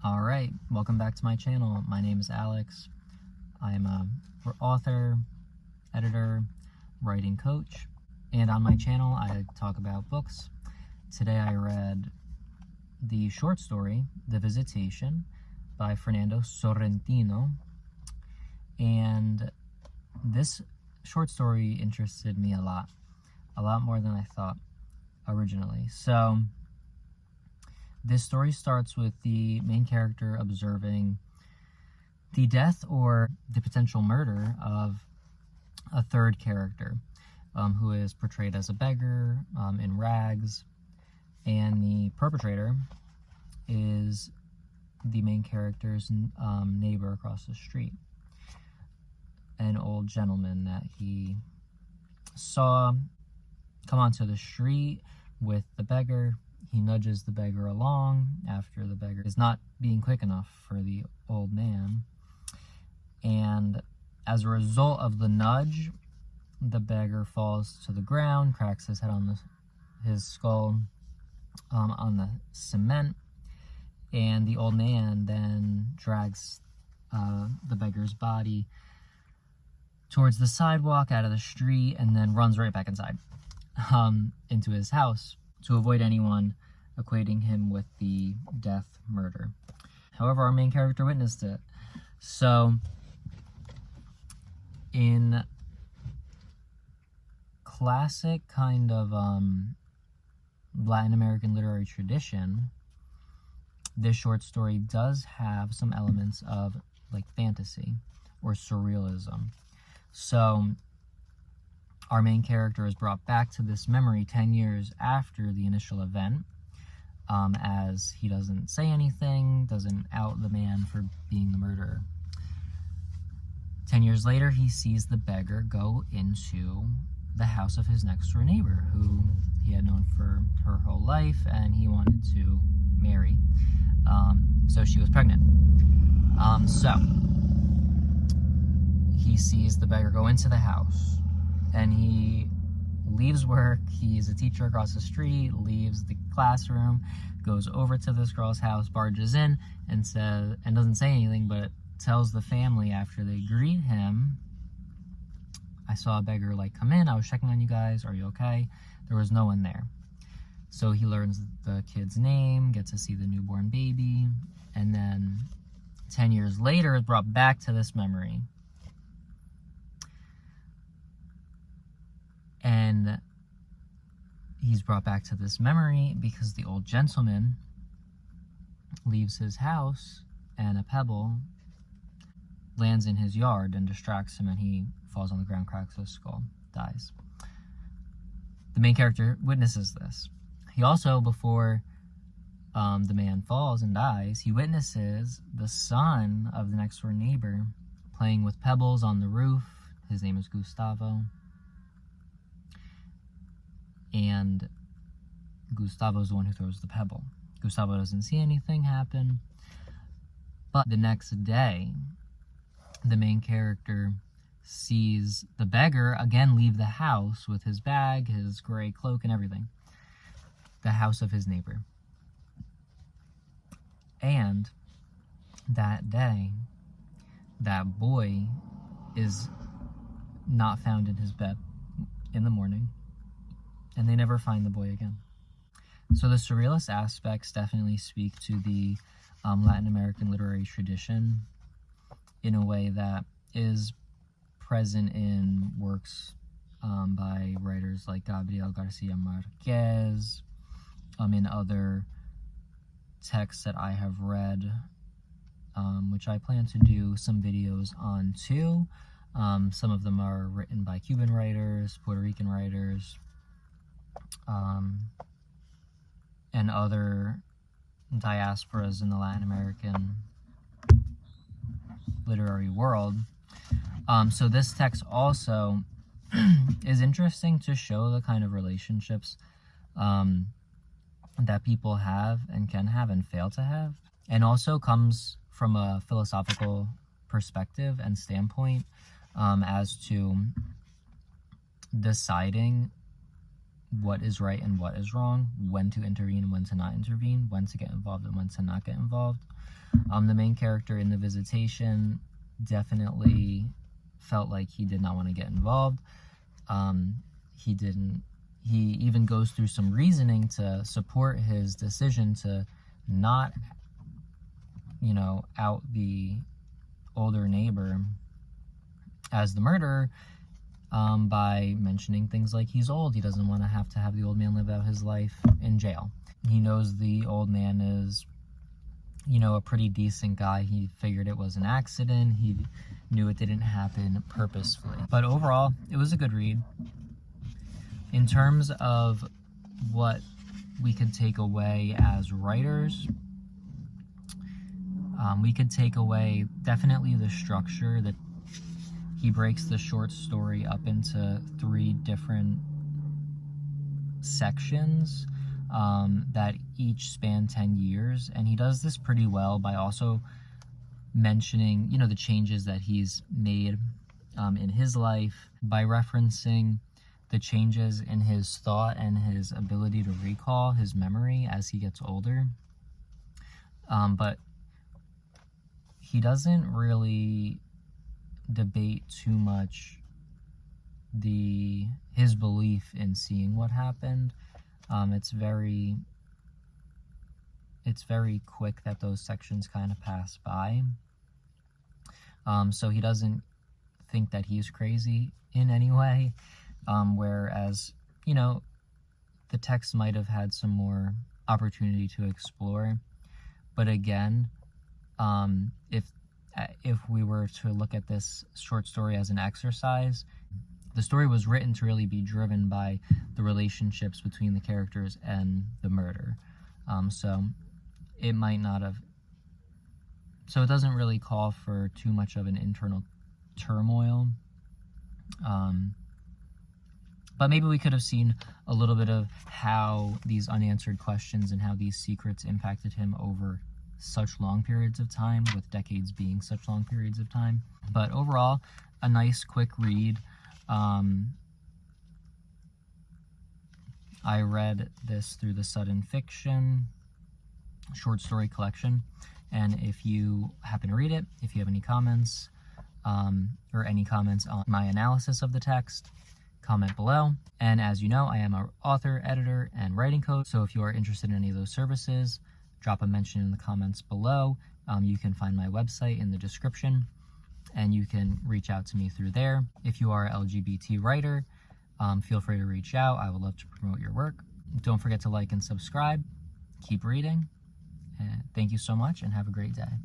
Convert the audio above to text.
Alright, welcome back to my channel. My name is Alex. I'm a author, editor, writing coach, and on my channel I talk about books. Today I read the short story, The Visitation, by Fernando Sorrentino, and this short story interested me a lot more than I thought originally. So this story starts with the main character observing the death or the potential murder of a third character who is portrayed as a beggar in rags, and the perpetrator is the main character's neighbor across the street, an old gentleman that he saw come onto the street with the beggar. He nudges the beggar along after the beggar is not being quick enough for the old man. And as a result of the nudge, the beggar falls to the ground, cracks his head on his skull on the cement, and the old man then drags the beggar's body towards the sidewalk out of the street and then runs right back inside into his house to avoid anyone equating him with the death murder. However, our main character witnessed it. So, in classic kind of Latin American literary tradition, this short story does have some elements of like fantasy or surrealism. So our main character is brought back to this memory 10 years after the initial event, as he doesn't say anything, doesn't out the man for being the murderer. 10 years later, he sees the beggar go into the house of his next door neighbor, who he had known for her whole life and he wanted to marry. So she was pregnant. So he sees the beggar go into the house, and he leaves work. He's a teacher across the street, leaves the classroom, goes over to this girl's house, barges in, and doesn't say anything, but tells the family after they greet him, "I saw a beggar come in. I was checking on you guys. Are you okay?" There was no one there. So he learns the kid's name, gets to see the newborn baby, and then 10 years later is brought back to this memory. And he's brought back to this memory because the old gentleman leaves his house and a pebble lands in his yard and distracts him, and he falls on the ground, cracks his skull, dies. The main character witnesses this. He also, before the man falls and dies, he witnesses the son of the next door neighbor playing with pebbles on the roof. His name is Gustavo. And Gustavo's the one who throws the pebble. Gustavo doesn't see anything happen. But the next day, the main character sees the beggar again leave the house with his bag, his gray cloak, and everything. The house of his neighbor. And that day, that boy is not found in his bed in the morning, and they never find the boy again. So the surrealist aspects definitely speak to the Latin American literary tradition in a way that is present in works by writers like Gabriel Garcia Marquez, in other texts that I have read, which I plan to do some videos on too. Some of them are written by Cuban writers, Puerto Rican writers, and other diasporas in the Latin American literary world. So this text also is interesting to show the kind of relationships that people have and can have and fail to have, and also comes from a philosophical perspective and standpoint as to deciding what is right and what is wrong, when to intervene and when to not intervene, when to get involved and when to not get involved. The main character in the Visitation definitely felt like he did not want to get involved. He even goes through some reasoning to support his decision to not, out the older neighbor as the murderer, by mentioning things like he's old. He doesn't want to have the old man live out his life in jail. He knows the old man is, a pretty decent guy. He figured it was an accident. He knew it didn't happen purposefully. But overall, it was a good read. In terms of what we could take away as writers, we could take away definitely the structure, that he breaks the short story up into 3 different sections that each span 10 years. And he does this pretty well by also mentioning, the changes that he's made in his life, by referencing the changes in his thought and his ability to recall his memory as he gets older. But he doesn't really debate too much his belief in seeing what happened. It's very quick that those sections kind of pass by. So he doesn't think that he's crazy in any way. Whereas, the text might have had some more opportunity to explore. But again, if we were to look at this short story as an exercise, the story was written to really be driven by the relationships between the characters and the murder. So it might not have... So it doesn't really call for too much of an internal turmoil. But maybe we could have seen a little bit of how these unanswered questions and how these secrets impacted him over such long periods of time, with decades being such long periods of time. But overall, a nice quick read. I read this through the Sudden Fiction short story collection, and if you happen to read it, if you have any comments, or any comments on my analysis of the text, comment below. And as you know, I am an author, editor, and writing coach, so if you are interested in any of those services, drop a mention in the comments below. You can find my website in the description, and you can reach out to me through there. If you are an LGBT writer, feel free to reach out. I would love to promote your work. Don't forget to like and subscribe. Keep reading. And thank you so much, and have a great day.